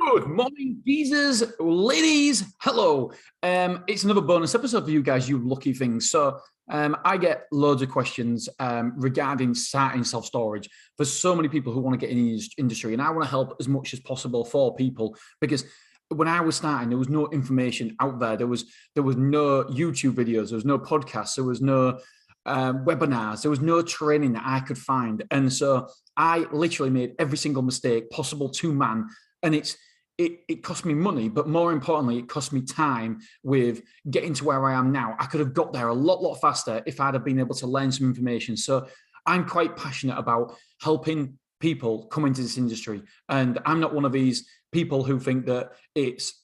Good morning, geezers, ladies. Hello. It's another bonus episode for you guys, you lucky things. So I get loads of questions regarding starting self-storage for so many people who want to get in the industry, and I want to help as much as possible for people because when I was starting, there was no information out there. There was no YouTube videos, there was no podcasts, there was no webinars, there was no training that I could find, and so I literally made every single mistake possible to man, and it cost me money, but more importantly, it cost me time with getting to where I am now. I could have got there a lot faster if I'd have been able to learn some information. So I'm quite passionate about helping people come into this industry. And I'm not one of these people who think that it's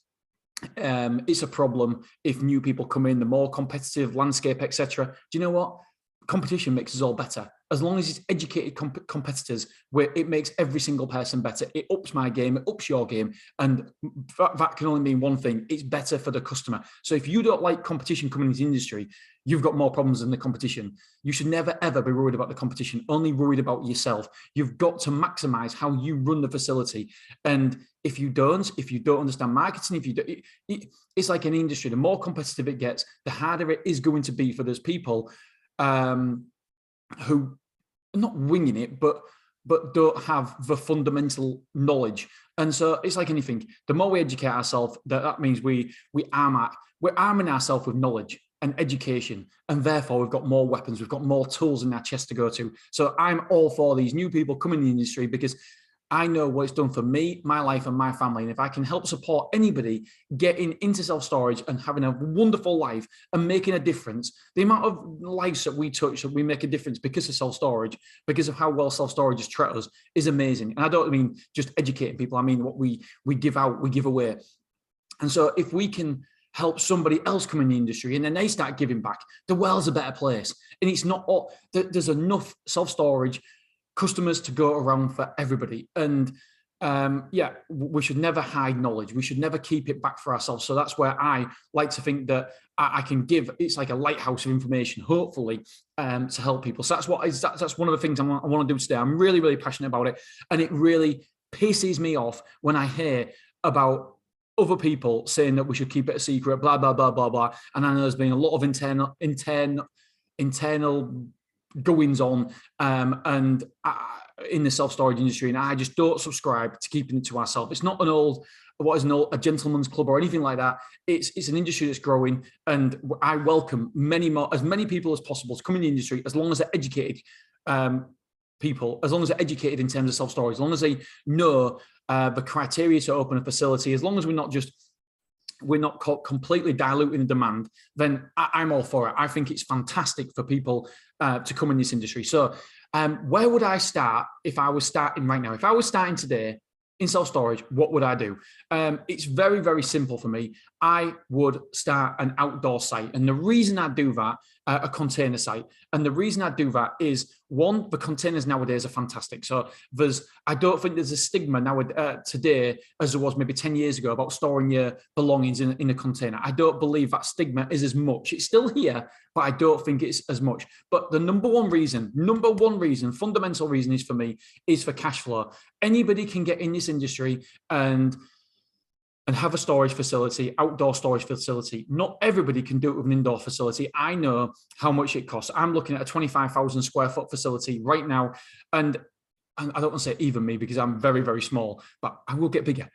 a problem if new people come in, the more competitive landscape, etc. Do you know what? Competition makes us all better. As long as it's educated competitors, where it makes every single person better. It ups my game, it ups your game, and that can only mean one thing: it's better for the customer. So if you don't like competition coming into the industry, you've got more problems than the competition. You should never ever be worried about the competition, only worried about yourself. You've got to maximize how you run the facility, and if you don't understand marketing, it's like an industry. The more competitive it gets, the harder it is going to be for those people who are not winging it, but don't have the fundamental knowledge. And so it's like anything. The more we educate ourselves, that means we're arming ourselves with knowledge and education, and therefore we've got more weapons, we've got more tools in our chest to go to. So I'm all for these new people coming in the industry because I know what it's done for me, my life, and my family. And if I can help support anybody getting into self-storage and having a wonderful life and making a difference, the amount of lives that we touch, that we make a difference because of self-storage, because of how well self-storage has treated us, is amazing. And I don't mean just educating people. I mean what we give out, we give away. And so if we can help somebody else come in the industry and then they start giving back, the world's a better place. And it's not all, there's enough self-storage customers to go around for everybody. And we should never hide knowledge. We should never keep it back for ourselves. So that's where I like to think that I can give. It's like a lighthouse of information, hopefully, to help people. So that's one of the things I want to do today. I'm really passionate about it, and it really pisses me off when I hear about other people saying that we should keep it a secret, blah blah blah blah blah. And I know there's been a lot of internal goings on in the self-storage industry, and I just don't subscribe to keeping it to ourselves. It's not a gentleman's club or anything like that. It's an industry that's growing, and I welcome as many people as possible to come in the industry, as long as they're educated people, as long as they're educated in terms of self-storage, as long as they know the criteria to open a facility, as long as we're not completely diluting the demand, then I'm all for it. I think it's fantastic for people to come in this industry. So where would I start if I was starting right now? If I was starting today in self-storage, what would I do? It's very simple for me. I would start an outdoor site. And the reason I do that, a container site. And the reason I do that is, one, the containers nowadays are fantastic. So I don't think there's a stigma now today as there was maybe 10 years ago about storing your belongings in a container. I don't believe that stigma is as much. It's still here, but I don't think it's as much. But the number one reason, fundamental reason is for cash flow. Anybody can get in this industry and have a storage facility, outdoor storage facility. Not everybody can do it with an indoor facility. I know how much it costs. I'm looking at a 25,000 square foot facility right now. And I don't want to say even me because I'm very small, but I will get bigger.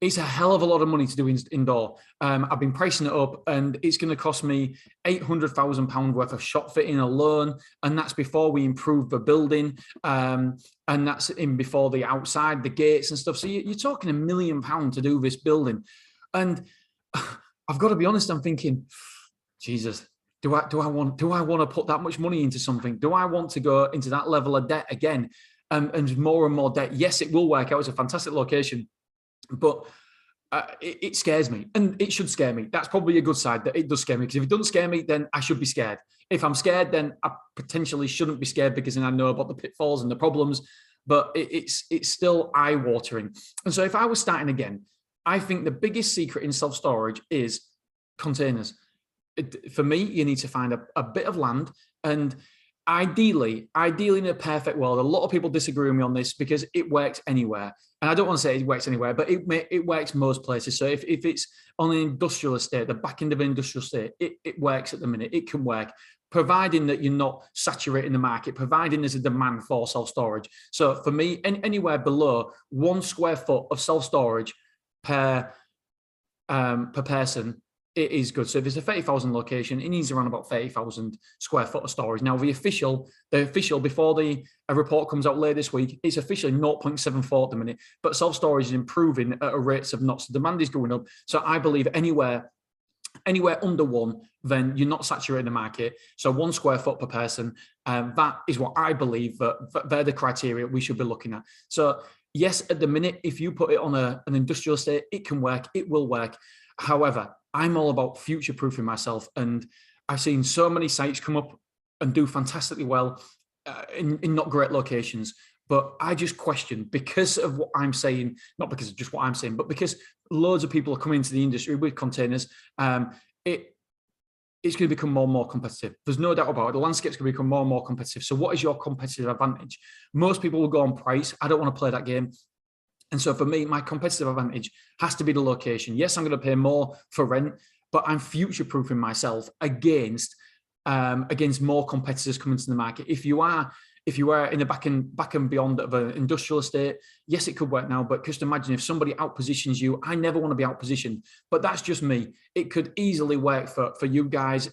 It's a hell of a lot of money to do indoor. I've been pricing it up, and it's going to cost me £800,000 worth of shop fitting alone, and that's before we improve the building, and that's before the outside, the gates and stuff. So you're talking £1 million to do this building, and I've got to be honest. I'm thinking, Jesus, do I want to put that much money into something? Do I want to go into that level of debt again, and more debt? Yes, it will work out. It's a fantastic location. But it scares me, and it should scare me. That's probably a good side, that it does scare me, because if it doesn't scare me, then I should be scared. If I'm scared, then I potentially shouldn't be scared, because then I know about the pitfalls and the problems, but it's still eye-watering. And so if I was starting again, I think the biggest secret in self-storage is containers. For me, you need to find a bit of land, and ideally, in a perfect world, a lot of people disagree with me on this because it works anywhere. And I don't want to say it works anywhere, but it works most places. So if it's on an industrial estate, the back end of an industrial estate, it works at the minute. It can work, providing that you're not saturating the market, providing there's a demand for self-storage. So for me, anywhere below 1 square foot of self-storage per person, it is good. So if it's a 30,000 location, it needs around about 30,000 square foot of storage. Now, the official before a report comes out later this week, it's officially 0.74 at the minute, but self-storage is improving at a rates of knots. The demand is going up. So I believe anywhere under 1, then you're not saturating the market. So 1 square foot per person, that is what I believe that they're the criteria we should be looking at. So yes, at the minute, if you put it on an industrial estate, it can work, it will work. However, I'm all about future-proofing myself, and I've seen so many sites come up and do fantastically well in not great locations. But I just question, because of what I'm saying, not because of just what I'm saying, but because loads of people are coming into the industry with containers, it's going to become more and more competitive. There's no doubt about it. The landscape's going to become more and more competitive. So what is your competitive advantage? Most people will go on price. I don't want to play that game. And so for me, my competitive advantage has to be the location. Yes, I'm going to pay more for rent, but I'm future-proofing myself against more competitors coming to the market. If you are in the back and beyond of an industrial estate, yes, it could work now, but just imagine if somebody outpositions you. I never want to be outpositioned, but that's just me. It could easily work for you guys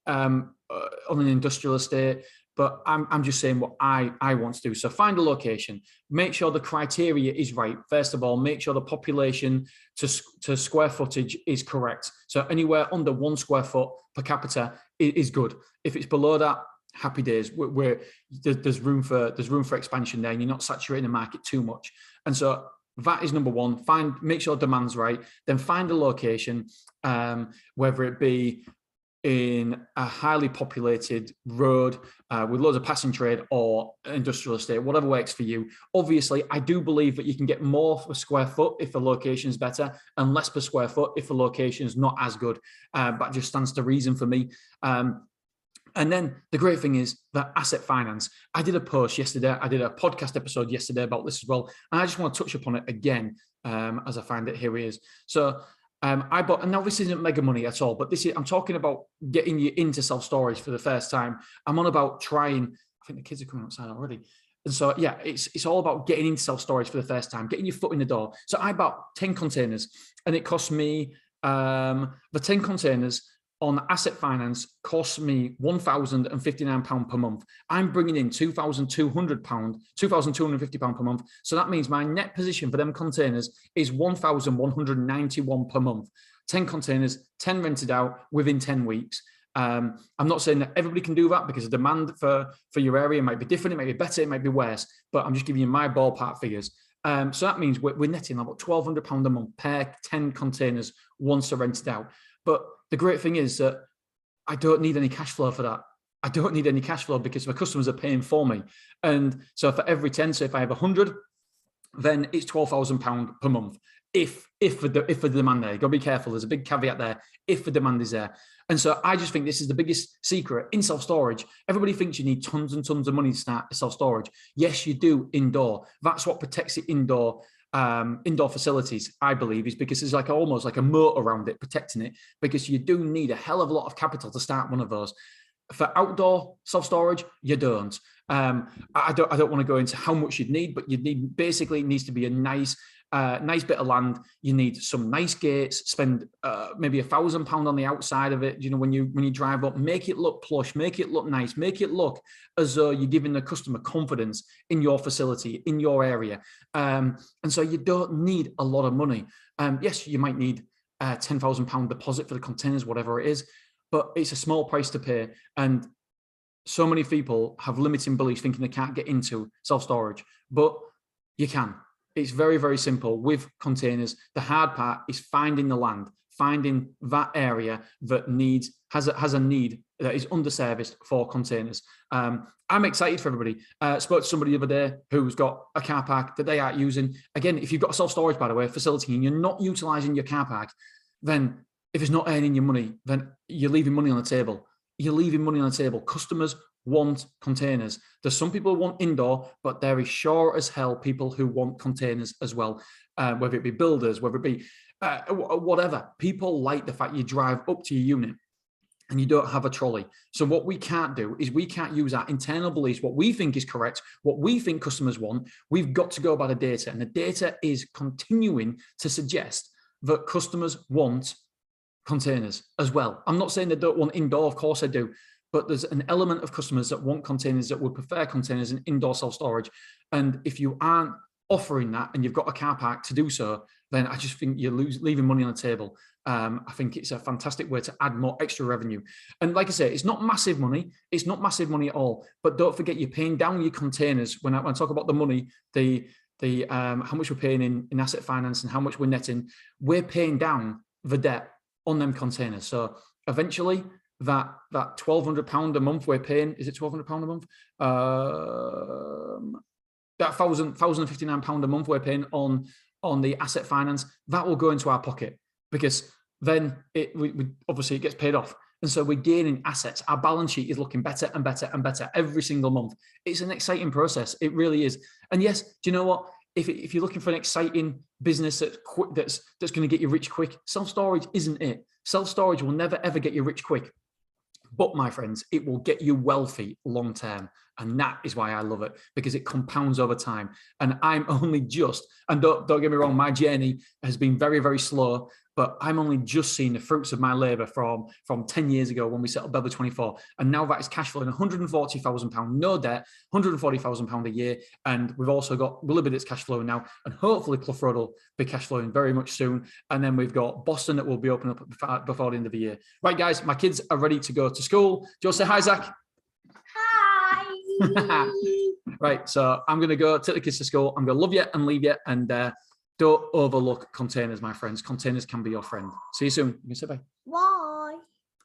on an industrial estate. But I'm just saying what I want to do. So find a location, make sure the criteria is right. First of all, make sure the population to square footage is correct. So anywhere under 1 square foot per capita is good. If it's below that, happy days. There's room for expansion there, and you're not saturating the market too much. And so that is number 1. Make sure demand's right. Then find a location, whether it be in a highly populated road with loads of passing trade or industrial estate, whatever works for you. Obviously, I do believe that you can get more per square foot if the location is better, and less per square foot if the location is not as good. That just stands to reason for me. And then the great thing is that asset finance. I did a post yesterday. I did a podcast episode yesterday about this as well. And I just want to touch upon it again as I find it. Here it is. So I bought, and now this isn't mega money at all, but I'm talking about getting you into self-storage for the first time. I'm on about trying, I think the kids are coming outside already. And so, yeah, it's all about getting into self-storage for the first time, getting your foot in the door. So I bought 10 containers, and it cost me, the 10 containers on asset finance costs me £1,059 per month. I'm bringing in £2,250 per month. So that means my net position for them containers is £1,191 per month. 10 containers, 10 rented out within 10 weeks. I'm not saying that everybody can do that, because the demand for your area might be different. It might be better, it might be worse, but I'm just giving you my ballpark figures. So that means we're netting about £1,200 a month per 10 containers once they're rented out. But the great thing is that I don't need any cash flow for that. I don't need any cash flow because my customers are paying for me. And so for every 10, so if I have 100, then it's £12,000 per month. If the demand there, you've got to be careful. There's a big caveat there. If the demand is there. And so I just think this is the biggest secret in self-storage. Everybody thinks you need tons and tons of money to start self-storage. Yes, you do indoor. That's what protects it indoor facilities, I believe, is because there's almost like a moat around it, protecting it, because you do need a hell of a lot of capital to start one of those. For outdoor self-storage, you don't. I don't want to go into how much you'd need, but you'd need, basically it needs to be a nice bit of land. You need some nice gates. Spend maybe £1,000 on the outside of it. You know, when you drive up, make it look plush, make it look nice, make it look as though you're giving the customer confidence in your facility, in your area. And so you don't need a lot of money. Yes, you might need a £10,000 deposit for the containers, whatever it is, but it's a small price to pay. And so many people have limiting beliefs, thinking they can't get into self-storage, but you can. It's very, very simple with containers. The hard part is finding the land, finding that area that has a need that is underserviced for containers. I'm excited for everybody. Spoke to somebody the other day who's got a car park that they aren't using. Again, if you've got a self-storage, by the way, facility, and you're not utilizing your car park, then if it's not earning your money, then you're leaving money on the table. You're leaving money on the table. Customers want containers. There's some people who want indoor, but there is sure as hell people who want containers as well, whether it be builders, whether it be whatever. People like the fact you drive up to your unit and you don't have a trolley. So what we can't do is we can't use our internal beliefs, what we think is correct, what we think customers want. We've got to go by the data, and the data is continuing to suggest that customers want containers as well. I'm not saying they don't want indoor, of course they do, but there's an element of customers that want containers, that would prefer containers and indoor self-storage. And if you aren't offering that and you've got a car park to do so, then I just think you're leaving money on the table. I think it's a fantastic way to add more extra revenue. And like I say, it's not massive money. It's not massive money at all. But don't forget, you're paying down your containers. When I talk about the money, the how much we're paying in asset finance and how much we're netting, we're paying down the debt on them containers. So eventually, that £1,200 a month we're paying, is it £1,200 a month? That £1,059 a month we're paying on the asset finance, that will go into our pocket, because then we obviously it gets paid off. And so we're gaining assets. Our balance sheet is looking better and better and better every single month. It's an exciting process. It really is. And yes, do you know what? If you're looking for an exciting business that's going to get you rich quick, self-storage isn't it. Self-storage will never, ever get you rich quick. But my friends, it will get you wealthy long term. And that is why I love it, because it compounds over time. And I'm only just, and don't get me wrong, my journey has been very, very slow, but I'm only just seeing the fruits of my labor from 10 years ago when we set up Beverly 24. And now that is cash flowing £140,000, no debt, £140,000 a year. And we've also got Willoughby that's cash flowing now. And hopefully Clough Road will be cash flowing very much soon. And then we've got Boston that will be opening up before the end of the year. Right, guys, my kids are ready to go to school. Do you want to say hi, Zach? Hi. Right, so I'm going to go take the kids to school. I'm going to love you and leave you. And don't overlook containers, my friends. Containers can be your friend. See you soon. You can say bye.